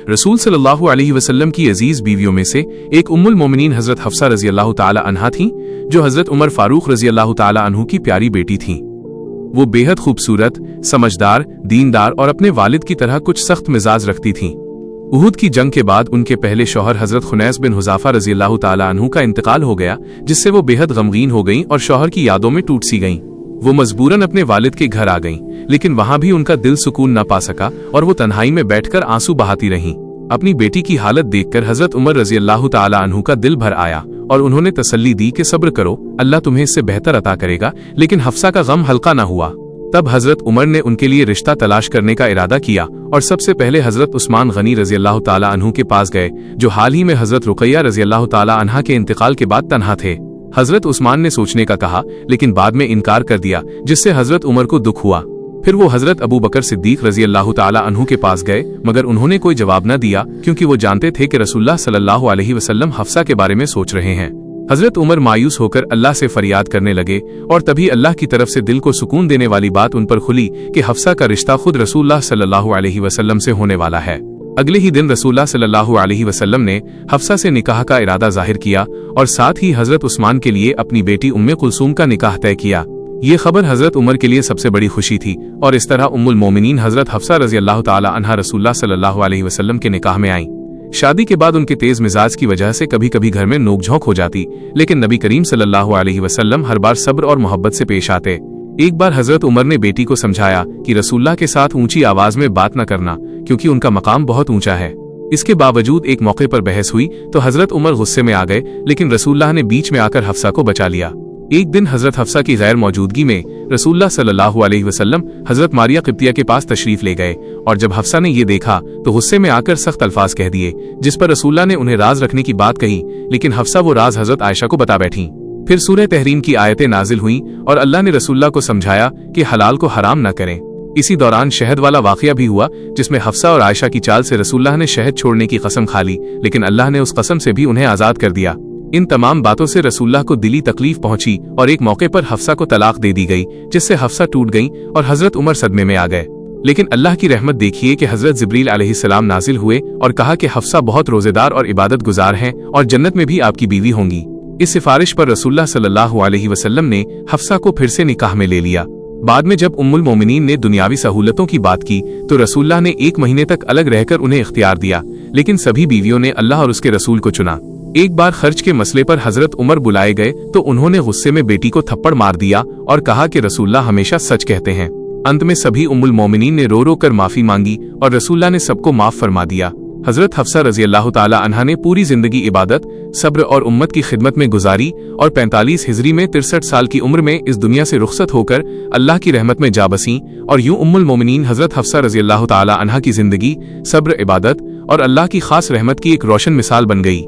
रसूल सल्लल्लाहु अलैहि वसल्लम की अजीज बीवियों में से एक उम्मुल मोमिनीन हजरत हफ्सा रजी अल्लाह ताला अन्हा थीं, जो हजरत उमर फारूक रजी अल्लाह ताला अन्हु की प्यारी बेटी थीं। वो बेहद खूबसूरत, समझदार, दीनदार और अपने वालिद की तरह कुछ सख्त मिजाज रखती थीं। उहुद की जंग के बाद उनके पहले शौहर हजरत खुनैस बिन हुज़ाफा रजी अल्लाह ताला अन्हु का इंतकाल हो गया, जिससे वो बेहद गमगीन हो गईं और शौहर की यादों में टूट सी गईं। वो मजबूरन अपने वालिद के घर आ गईं, लेकिन वहां भी उनका दिल सुकून न पा सका और वो तन्हाई में बैठकर आंसू बहाती रहीं। अपनी बेटी की हालत देखकर हजरत उमर रजी अल्लाह ताला अन्हु का दिल भर आया और उन्होंने तसल्ली दी कि सब्र करो, अल्लाह तुम्हें इससे बेहतर अता करेगा। लेकिन हफ्सा का गम हल्का न हुआ। तब हजरत उमर ने उनके लिए रिश्ता तलाश करने का इरादा किया और सबसे पहले हजरत उस्मान गनी रजी अल्लाह ताला अन्हु के पास गए, जो हाल ही में हजरत रुकैया रजी अल्लाह ताला अन्हा के इंतकाल के बाद तन्हा थे। हजरत उस्मान ने सोचने का कहा, लेकिन बाद में इनकार कर दिया, जिससे हजरत उमर को दुख हुआ। फिर वो हजरत अबू बकर सिद्दीक रजी अल्लाह ताला अन्हु के पास गए, मगर उन्होंने कोई जवाब न दिया, क्योंकि वो जानते थे कि रसूलुल्लाह सल्लल्लाहु अलैहि वसल्लम हफ्सा के बारे में सोच रहे हैं। हजरत उमर मायूस होकर अल्लाह से फरियाद करने लगे और तभी अल्लाह की तरफ से दिल को सुकून देने वाली बात उन पर खुली कि हफ्सा का रिश्ता खुद रसूलुल्लाह सल्लल्लाहु अलैहि वसल्लम से होने वाला है। अगले ही दिन रसूलुल्लाह सल्लल्लाहु अलैहि वसल्लम ने हफ्सा से निकाह का इरादा जाहिर किया और साथ ही हजरत उस्मान के लिए अपनी बेटी उम्मे कुलसूम का निकाह तय किया। ये खबर हजरत उमर के लिए सबसे बड़ी खुशी थी और इस तरह उम्मुल मोमिनीन हजरत हफ्सा रजी अल्लाह ताला अन्हा रसूलुल्लाह सल्लल्लाहु अलैहि वसल्लम के निकाह में आईं। शादी के बाद उनके तेज मिजाज की वजह से कभी कभी घर में नोकझोंक हो जाती, लेकिन नबी करीम सल्लल्लाहु अलैहि वसल्लम हर बार सब्र और मोहब्बत से पेश आते। एक बार हजरत उमर ने बेटी को समझाया कि रसूलुल्लाह के साथ ऊंची आवाज में बात न करना, क्योंकि उनका मकाम बहुत ऊंचा है। इसके बावजूद एक मौके पर बहस हुई तो हजरत उमर गुस्से में आ गए, लेकिन रसूलुल्लाह ने बीच में आकर हफ्सा को बचा लिया। एक दिन हजरत हफ्सा की गैर मौजूदगी में रसूलुल्लाह सल्लल्लाहु अलैहि वसल्लम हजरत मारिया किब्तिया के पास तशरीफ ले गए और जब हफ्सा ने ये देखा तो गुस्से में आकर सख्त अल्फाज कह दिए, जिस पर रसूलुल्लाह ने उन्हें राज रखने की बात कही, लेकिन हफ्सा वो राज हजरत आयशा को बता बैठी। फिर सूरह तहरीम की आयतें नाजिल हुई और अल्लाह ने रसूलुल्लाह को समझाया कि हलाल को हराम न करें। इसी दौरान शहद वाला वाकया भी हुआ, जिसमें हफ्सा और आयशा की चाल से रसूलुल्लाह ने शहद छोड़ने की कसम खा ली, लेकिन अल्लाह ने उस कसम से भी उन्हें आजाद कर दिया। इन तमाम बातों से रसूलुल्लाह को दिली तकलीफ पहुंची और एक मौके पर हफ्सा को तलाक दे दी गई, जिससे हफ्सा टूट गई और हजरत उमर सदमे में आ गए। लेकिन अल्लाह की रहमत देखिए कि हजरत जिब्रील अलैहिस्सलाम नाजिल हुए और कहा कि हफ्सा बहुत रोजेदार और इबादत गुजार हैं और जन्नत में भी आपकी बीवी होंगी। इस सिफारिश पर रसूलुल्लाह सल्लल्लाहु अलैहि वसल्लम ने हफ्सा को फिर से निकाह में ले लिया। बाद में जब उम्मुल मोमिनीन ने दुनियावी सहूलतों की बात की तो रसूलुल्लाह ने 1 महीने तक अलग रहकर उन्हें इख्तियार दिया, लेकिन सभी बीवियों ने अल्लाह और उसके रसूल को चुना। एक बार खर्च के मसले पर हजरत उमर बुलाए गए तो उन्होंने गुस्से में बेटी को थप्पड़ मार दिया और कहा कि रसूलुल्लाह हमेशा सच कहते हैं। अंत में सभी उम्मुल मोमिनीन ने रो रो कर माफी मांगी और रसूलुल्लाह ने सबको माफ फरमा दिया। हजरत हफ्सा रजी अल्लाह ताला अन्हा ने पूरी जिंदगी इबादत, सब्र और उम्मत की खिदमत में गुजारी और 45 हिजरी में 63 साल की उम्र में इस दुनिया से रुखसत होकर अल्लाह की रहमत में जा बसीं और यूं उम्मुल मोमिनीन हजरत हफ्सा रजी अल्लाह ताला अन्हा की जिंदगी, सब्र, इबादत और अल्लाह की खास रहमत की एक रोशन मिसाल बन गई।